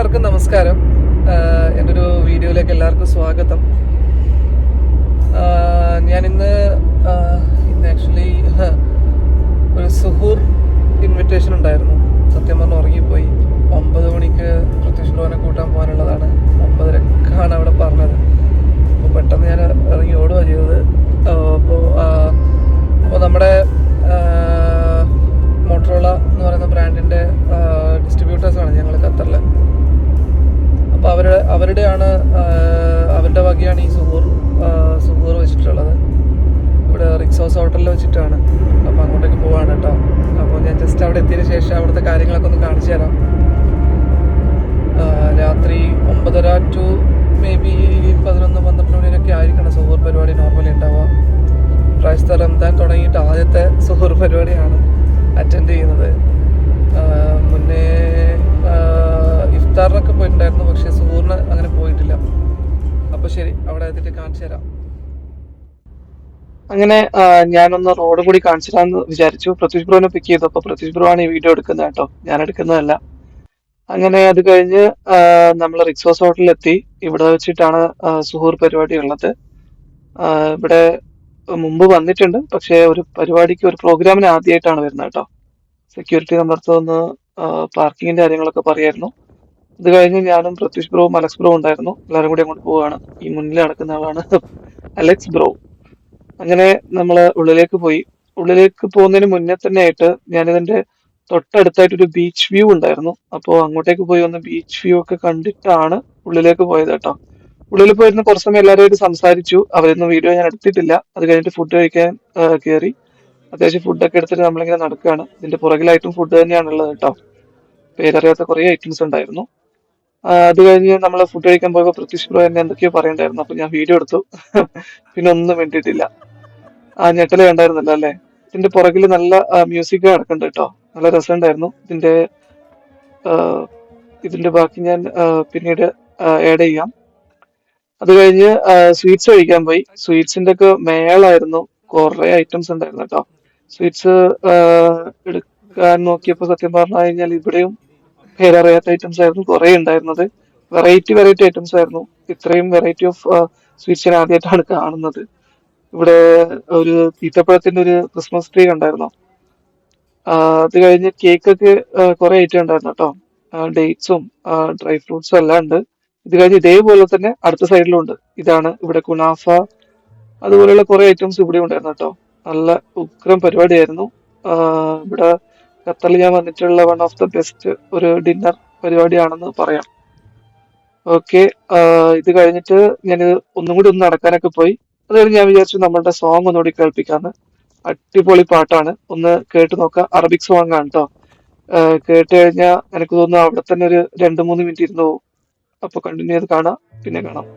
എല്ലാവർക്കും നമസ്കാരം. എൻ്റെ ഒരു വീഡിയോയിലേക്ക് എല്ലാവർക്കും സ്വാഗതം. ഞാൻ ഇന്ന് ആക്ച്വലി ഒരു സുഹൂർ ഇൻവിറ്റേഷൻ ഉണ്ടായിരുന്നു. സത്യം പറഞ്ഞ് ഉറങ്ങിപ്പോയി. 9 മണിക്ക് പ്രത്യക്ഷ ഭവനെ കൂട്ടാൻ പോകാനുള്ളതാണ്. 9:30 അവിടെ പറഞ്ഞത്. അപ്പോൾ പെട്ടെന്ന് ഞാൻ ഇറങ്ങി ഓടുകയാണ് ചെയ്തത്. അപ്പോൾ നമ്മുടെ മോട്ടറോള എന്ന് പറയുന്ന ബ്രാൻഡിൻ്റെ ഡിസ്ട്രിബ്യൂട്ടേഴ്സാണ് ഞങ്ങൾ ഖത്തറിൽ. അപ്പോൾ അവരുടെയാണ് അവരുടെ വകയാണ് ഈ സുഹൂർ വെച്ചിട്ടുള്ളത്. ഇവിടെ റിക്സോസ് ഹോട്ടലിൽ വെച്ചിട്ടാണ്. അപ്പോൾ അങ്ങോട്ടേക്ക് പോവാണ് കേട്ടോ. അപ്പോൾ ഞാൻ ജസ്റ്റ് അവിടെ എത്തിയതിന് ശേഷം അവിടുത്തെ കാര്യങ്ങളൊക്കെ ഒന്ന് കാണിച്ചു തരാം. രാത്രി 9:30 to മേ ബി 11-12 മണിയൊക്കെ ആയിരിക്കണം സുഹൂർ പരിപാടി നോർമലി ഉണ്ടാവുക. പ്രാവശ്യത്തെ റംദാൻ തുടങ്ങിയിട്ട് ആദ്യത്തെ സുഹൂർ പരിപാടിയാണ് അറ്റൻഡ് ചെയ്യുന്നത്. മുന്നേ ഇഫ്താറിനൊക്കെ പോയിട്ടുണ്ടായിരുന്നു, പക്ഷേ സുഹൂറിന് അങ്ങനെ പോയിട്ടില്ല. അപ്പോൾ ശരി, അവിടെ എത്തിയിട്ട് കാണിച്ചു തരാം. അങ്ങനെ ഞാനൊന്ന് റോഡ് കൂടി കാണിച്ചു തരാമെന്ന് വിചാരിച്ചു. പ്രത്യുഷ് ബ്രോനെ പിക്ക് ചെയ്തു. അപ്പോൾ പ്രത്യുഷ് ബ്രോ ആണ് ഈ വീഡിയോ എടുക്കുന്നത് കേട്ടോ, ഞാൻ എടുക്കുന്നതല്ല. അങ്ങനെ അത് കഴിഞ്ഞ് നമ്മൾ റിക്സോസ് ഹോട്ടലിലെത്തി. ഇവിടെ വെച്ചിട്ടാണ് സുഹൂർ പരിപാടി ഉള്ളത്. ഇവിടെ മുമ്പ് വന്നിട്ടുണ്ട്, പക്ഷേ ഒരു പരിപാടിക്ക് ഒരു പ്രോഗ്രാമിന് ആദ്യമായിട്ടാണ് വരുന്നത് കേട്ടോ. സെക്യൂരിറ്റി നമ്മുടെ ഒന്ന് പാർക്കിങ്ങിന്റെ കാര്യങ്ങളൊക്കെ പറയായിരുന്നു. ഇത് കഴിഞ്ഞ് ഞാനും പ്രത്യുഷ് ബ്രോവും അലക്സ് ബ്രോ ഉണ്ടായിരുന്നു. എല്ലാവരും കൂടി അങ്ങോട്ട് പോവുകയാണ്. ഈ മുന്നിൽ നടക്കുന്ന ആളാണ് അലക്സ് ബ്രോ. അങ്ങനെ നമ്മൾ ഉള്ളിലേക്ക് പോയി. ഉള്ളിലേക്ക് പോകുന്നതിന് മുന്നേ തന്നെ ആയിട്ട് ഞാനിതിന്റെ തൊട്ടടുത്തായിട്ടൊരു ബീച്ച് വ്യൂ ഉണ്ടായിരുന്നു. അപ്പോൾ അങ്ങോട്ടേക്ക് പോയി ഒന്ന് ബീച്ച് വ്യൂ ഒക്കെ കണ്ടിട്ടാണ് ഉള്ളിലേക്ക് പോയത് കേട്ടോ. ഉള്ളിൽ പോയിരുന്ന കുറച്ച് സമയം എല്ലാവരുമായിട്ട് സംസാരിച്ചു. അവരൊന്നും വീഡിയോ ഞാൻ എടുത്തിട്ടില്ല. അത് കഴിഞ്ഞിട്ട് ഫുഡ് കഴിക്കാൻ കയറി. അത്യാവശ്യം ഫുഡൊക്കെ എടുത്തിട്ട് നമ്മളിങ്ങനെ നടക്കുകയാണ്. ഇതിന്റെ പുറകിലായിട്ടും ഫുഡ് തന്നെയാണുള്ളത് കേട്ടോ. പേരറിയാത്ത കുറേ ഐറ്റംസ് ഉണ്ടായിരുന്നു. അത് കഴിഞ്ഞ് നമ്മൾ ഫുഡ് കഴിക്കാൻ പോയപ്പോൾ പ്രത്യുഷ് ബ്രോ എന്നെ എന്തൊക്കെയോ പറയണ്ടായിരുന്നു. അപ്പൊ ഞാൻ വീഡിയോ എടുത്തു. പിന്നെ ഒന്നും വേണ്ടിയിട്ടില്ല. ഞെട്ടല് കണ്ടായിരുന്നല്ലോ അല്ലേ? ഇതിന്റെ പുറകിൽ നല്ല മ്യൂസിക് നടക്കുന്നുണ്ട് കേട്ടോ. നല്ല രസമുണ്ടായിരുന്നു. ഇതിന്റെ ബാക്കി ഞാൻ പിന്നീട് ആഡ് ചെയ്യാം. അത് കഴിഞ്ഞ് സ്വീറ്റ്സ് കഴിക്കാൻ പോയി. സ്വീറ്റ്സിന്റെ ഒക്കെ മേളായിരുന്നു. കുറെ ഐറ്റംസ് ഉണ്ടായിരുന്നു കേട്ടോ. സ്വീറ്റ്സ് എടുക്കാൻ നോക്കിയപ്പോൾ സത്യം പറഞ്ഞു കഴിഞ്ഞാൽ ഇവിടെയും പേരറിയാത്ത ഐറ്റംസ് ആയിരുന്നു കുറെ ഉണ്ടായിരുന്നത്. വെറൈറ്റി ഐറ്റംസ് ആയിരുന്നു. ഇത്രയും വെറൈറ്റി ഓഫ് സ്വീറ്റ്സ് ഞാൻ ആദ്യമായിട്ടാണ് കാണുന്നത്. ഇവിടെ ഒരു ഈത്തപ്പഴത്തിന്റെ ഒരു ക്രിസ്മസ് ട്രീ കണ്ടായിരുന്നോ? അത് കഴിഞ്ഞ് കേക്കൊക്കെ കുറെ ഐറ്റം ഉണ്ടായിരുന്നു കേട്ടോ. ഡേറ്റ്സും ഡ്രൈ ഫ്രൂട്ട്സും എല്ലാം ഉണ്ട്. ഇത് കഴിഞ്ഞ് ഇതേപോലെ തന്നെ അടുത്ത സൈഡിലും ഉണ്ട്. ഇതാണ് ഇവിടെ കുനാഫ, അതുപോലെയുള്ള കുറെ ഐറ്റംസ് ഇവിടെ ഉണ്ടായിരുന്നു കേട്ടോ. നല്ല ഉഗ്രം പരിപാടിയായിരുന്നു. ഇവിടെ ഖത്തറിൽ ഞാൻ വന്നിട്ടുള്ള വൺ ഓഫ് ദ ബെസ്റ്റ് ഒരു ഡിന്നർ പരിപാടിയാണെന്ന് പറയാം. ഓക്കെ, ഇത് കഴിഞ്ഞിട്ട് ഞാൻ ഒന്നും കൂടി ഒന്ന് നടക്കാനൊക്കെ പോയി. അത് കഴിഞ്ഞ് ഞാൻ വിചാരിച്ചു നമ്മളുടെ സോങ് ഒന്നുകൂടി കേൾപ്പിക്കാന്ന്. അടിപൊളി പാട്ടാണ്, ഒന്ന് കേട്ട് നോക്കാം. അറബിക് സോങ് ആണ് കേട്ടോ. കേട്ട് കഴിഞ്ഞാൽ എനിക്ക് തോന്നുന്നു അവിടെ തന്നെ ഒരു 2-3 മിനിറ്റ് ഇരുന്ന് പോകും. അപ്പൊ കണ്ടിന്യൂ ചെയ്ത് കാണാം, പിന്നെ കാണാം.